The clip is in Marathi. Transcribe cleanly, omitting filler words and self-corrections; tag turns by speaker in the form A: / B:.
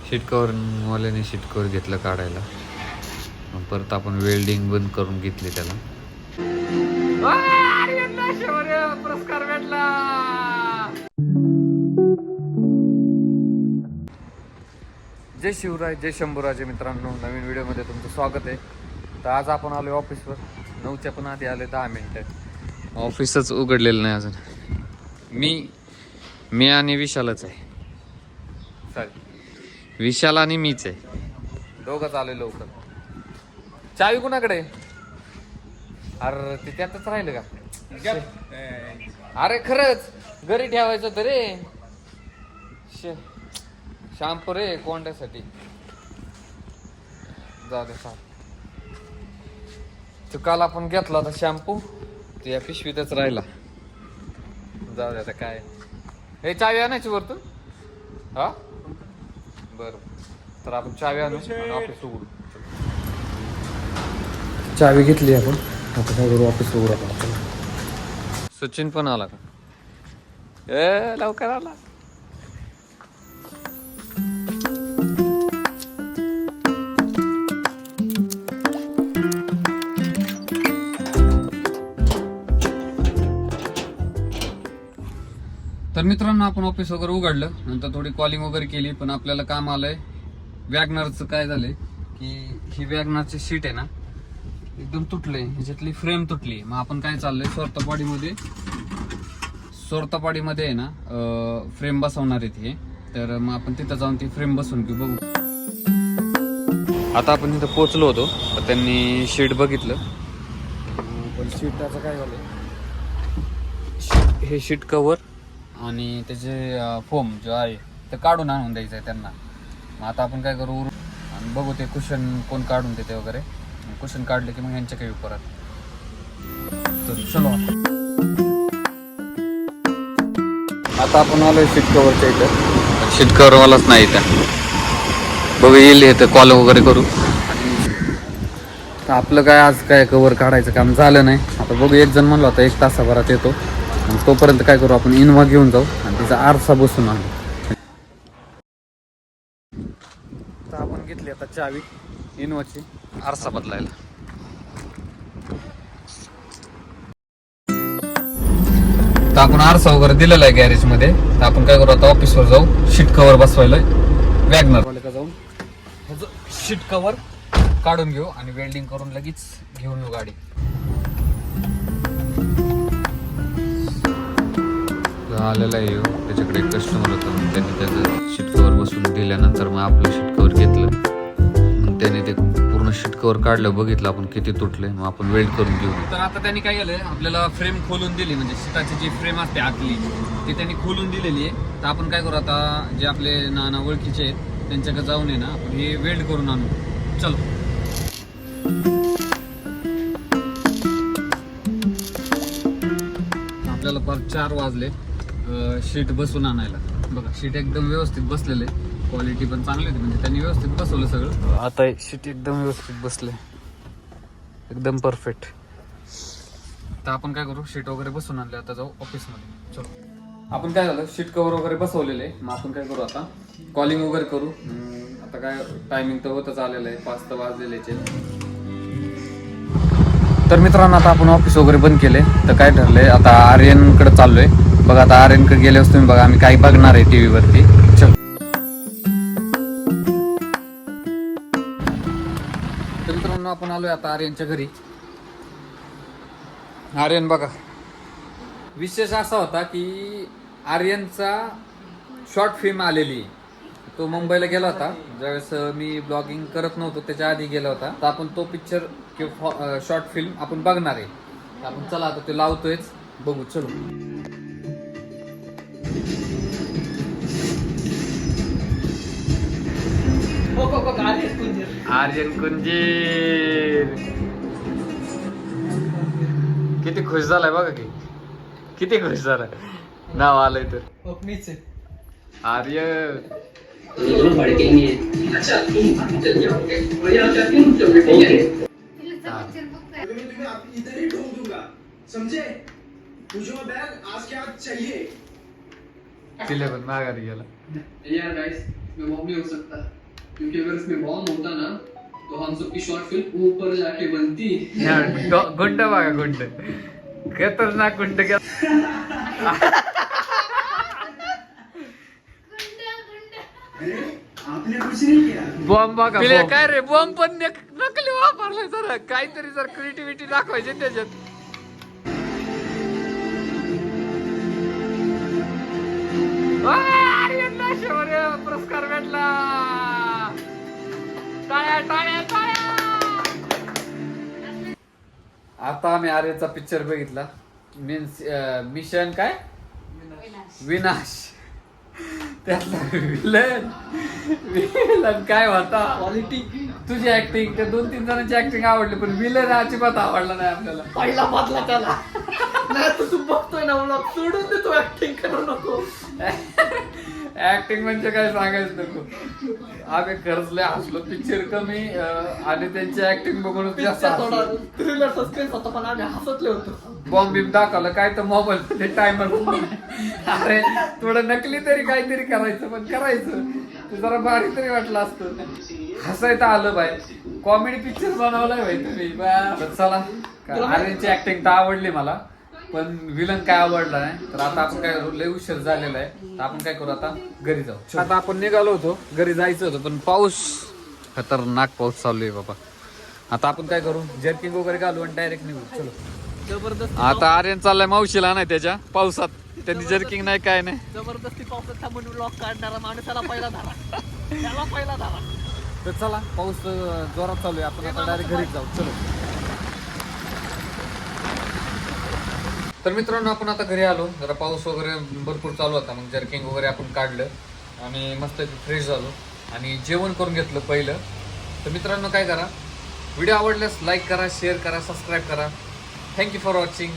A: शीट कवर वाल्याने शीट कवर घेतलं काढायला. मग परत आपण वेल्डिंग बंद करून घेतली त्याला. पुरस्कार भेटला. जय शिवराय, जय शंभूराजे मित्रांनो, नवीन व्हिडिओमध्ये तुमचं स्वागत आहे. तर आज आपण आलो ऑफिसवर. 9च्या पण आधी आले 10 मिनिटं. ऑफिसच उघडलेलं नाही अजून. मी आणि विशालच आहे. सॉरी, विशाल आणि मीच आहे. दोघंच आले लवकर. चावी कुणाकडे? अरे ते त्यातच राहिलं का? अरे खरंच घरी ठेवायचं तर रे. शॅम्पू रे कोंड्यासाठी. जाऊ दे सांग. तो काल आपण घेतला होता शॅम्पू, तो या पिशवीतच राहिला. जाऊ दे आता काय. हे चावी आणायची वरतून. हा बरं, तर आपण चावी आणू आणि ऑफिस उघडू. चावी घेतली आपण, आता काय करू, ऑफिस उघडू आपण. सचिन पण आला का? लवकर आला. तर मित्रांनो, आपण ऑफिस वगैरे उघडलं, नंतर थोडी कॉलिंग वगैरे केली, पण आपल्याला काम आलंय वॅगनरचं. काय झालंय की ही वॅगनरची सीट आहे ना, एकदम तुटले, ह्याच्यातली फ्रेम तुटली. मग आपण काय चाललंय, सोरतापाडीमध्ये आहे ना फ्रेम बसवणार आहेत हे. तर मग आपण तिथं जाऊन ती फ्रेम बसवून घेऊ, बघू. आता आपण तिथं पोहोचलो होतो, तर त्यांनी शीट बघितलं. पण शीट त्याचं काय झालं, हे शीट कवर आणि त्याचे फोम जो आहे ते काढून आणून द्यायचं आहे त्यांना. मग आता आपण काय करू, आणि बघू ते कुशन कोण काढून देते वगैरे. कुशन काढले की मग यांच्या काही परत. तर चलो आता आपण आलोय शीट कवरच्या इथं. शीट कवरवालाच नाही इथं. बघू येईल इथं कॉल वगैरे करू. तर आपलं काय आज काय कवर काढायचं काम झालं नाही. आता बघू, एक जण म्हणलं होता 1 तासाभरात येतो. आणि तोपर्यंत काय करू, आपण इनोवा घेऊन जाऊ आणि तिचा आरसा बसून आणू. तर आपण घेतली आता चावी इनोवाची आरसा बदलायला. तर आपण आरसा वगैरे दिलेला आहे गॅरेज मध्ये. तर आपण काय करू, आता ऑफिसवर जाऊ शीट कव्हर बसवायला वॅगनर वाले जाऊन शीट कव्हर काढून घेऊ आणि वेल्डिंग करून लगेच घेऊन येऊ गाडी. आलेला आहे त्याच्याकडे एक कस्टमर होता. मग त्यांनी त्याचं शीट कव्हर बसून दिल्यानंतर मग आपलं शीट कव्हर घेतलं. मग त्याने ते पूर्ण शीट कव्हर काढलं, बघितलं आपण किती तुटले. मग आपण वेल्ड करून घेऊ. तर आता त्यांनी काय केलंय, आपल्याला फ्रेम खोलून दिली, म्हणजे शीटाची जी फ्रेम असते आतली ती त्यांनी खोलून दिलेली आहे. तर आपण काय करू, आता जे आपले नाना ओळखीचे आहेत त्यांच्याकडे जाऊन आहे ना आपण हे वेल्ड करून आणू. चलो. आपल्याला पार 4 वाजले शीट बसून आणायला. बघा शीट एकदम व्यवस्थित बसलेले, क्वालिटी पण चांगली होती, म्हणजे त्यांनी व्यवस्थित बसवलं सगळं. आता शीट एकदम व्यवस्थित बसले, एकदम परफेक्ट. तर आपण काय करू, शीट वगैरे बसून आणले, आता जाऊ ऑफिसमध्ये. चलो. आपण काय झालं, शीट कव्हर वगैरे बसवलेले. मग आपण काय करू, आता कॉलिंग वगैरे करू. आता काय टायमिंग तर होतच आलेलं आहे, 5 तर वाजलेलेच आहे. तर मित्रांनो, आता आपण ऑफिस वगैरे बंद केले. तर काय ठरलंय, आता आर्यनकडे चाललोय. बघा आता आर्यनकडे गेल्यावर तुम्ही बघा आम्ही काही बघणार आहे टीव्ही वरती. चल. तर मित्रांनो, आपण आलोय आता आर्यनच्या घरी. आर्यन बघा, विशेष असा होता की आर्यनचा शॉर्ट फिल्म आलेली. तो मुंबईला गेला होता ज्यावेळेस मी ब्लॉगिंग करत नव्हतो, त्याच्या आधी गेला होता. तर आपण तो पिक्चर किंवा शॉर्ट फिल्म आपण बघणार आहे. आपण चला आता ते लावतोयच, बघू. चलो. आर्यन कुंजीर किती खुश झालाय बघा की, किती खुश झालाय. नाव आलंय तर आर्यन. तिला पण माघारी गेला.
B: इसमें बॉम्ब नहीं हो सकता, क्योंकि अगर इसमें बॉम्ब होता ना तो हम सबकी शॉर्ट फिल्म ऊपर जाके बनती।
A: गुंड बघा गुंड, खतरनाक गुंड क्या
B: आपने कुछ नाही किया.
A: बॉम्ब बघा काय रे, बॉम्ब पण नकली वापरलाय. जरा काहीतरी जर क्रिएटिव्हिटी दाखवायची त्याच्यात. आर्यनला शौर्य पुरस्कार भेटला. टाळ्या टाळ्या टाळ्या. आता आम्ही आर्यचा पिक्चर बघितला. मीन्स मिशन काय, विनाश. त्यातला विलन काय होता.
B: क्वालिटी
A: तुझी ऍक्टिंग, त्या 2-3 जणांची ऍक्टिंग आवडली, पण विलन अजिबात आवडला नाही आपल्याला.
B: पहिला बादला त्याला. नाही तर तू बघतोय ना मला सोडून दे, तू ऍक्टिंग करू नको.
A: ऍक्टिंग म्हणजे काय सांगायचं नको. आम्ही खरंच लय हसलो. पिक्चर कमी आणि त्यांची ऍक्टिंग बघून जास्त हसलो.
B: थ्रिलर सस्पेन्स होता पण आम्ही हसतले होतो.
A: बॉम्ब बिम दाखवलं काय तर मोबाईल मध्ये टायमर. अरे थोडं नकली तरी काहीतरी करायचं, पण करायचं ते जरा भारी तरी वाटलं असतं. हसायचं आलं बाय. कॉमेडी पिक्चर बनवलाय भाई तुम्ही. बरं, चला. आर्यनची ऍक्टिंग तर आवडली मला, पण विलन काय आवडला नाही. तर आता आपण काय करू, लय उशीर झालेला आहे, तर आपण काय करू आता घरी जाऊ. आता आपण निघालो होतो, घरी जायचं होतं, पण पाऊस, खतरनाक पाऊस चालू आहे बाबा. आता आपण काय करू, जर्किंग वगैरे घालू आणि डायरेक्ट निघू. चलो.
B: जबरदस्त
A: आता आर्यन चाललाय मावशीला नाही त्याच्या पावसात. त्यांनी जर्किंग नाही काय नाही.
B: जबरदस्ती पावसात थांबून ब्लॉक काढणारा माणसाला पहिला धारा, त्याला पहिला धारा.
A: तर चला, पाऊस जोरात चालू आहे, आपण आता डायरेक्ट घरीच जाऊ. चलो. तर मित्रांनो, आपण आता घरी आलो. जरा पाऊस वगैरे भरपूर चालू होता, मग जर्किंग वगैरे आपण काढलं आणि मस्त फ्रेश झालो आणि जेवण करून घेतलं पहिलं. तर मित्रांनो काय करा, व्हिडिओ आवडल्यास लाईक करा, शेअर करा, सबस्क्राईब करा. Thank you for watching.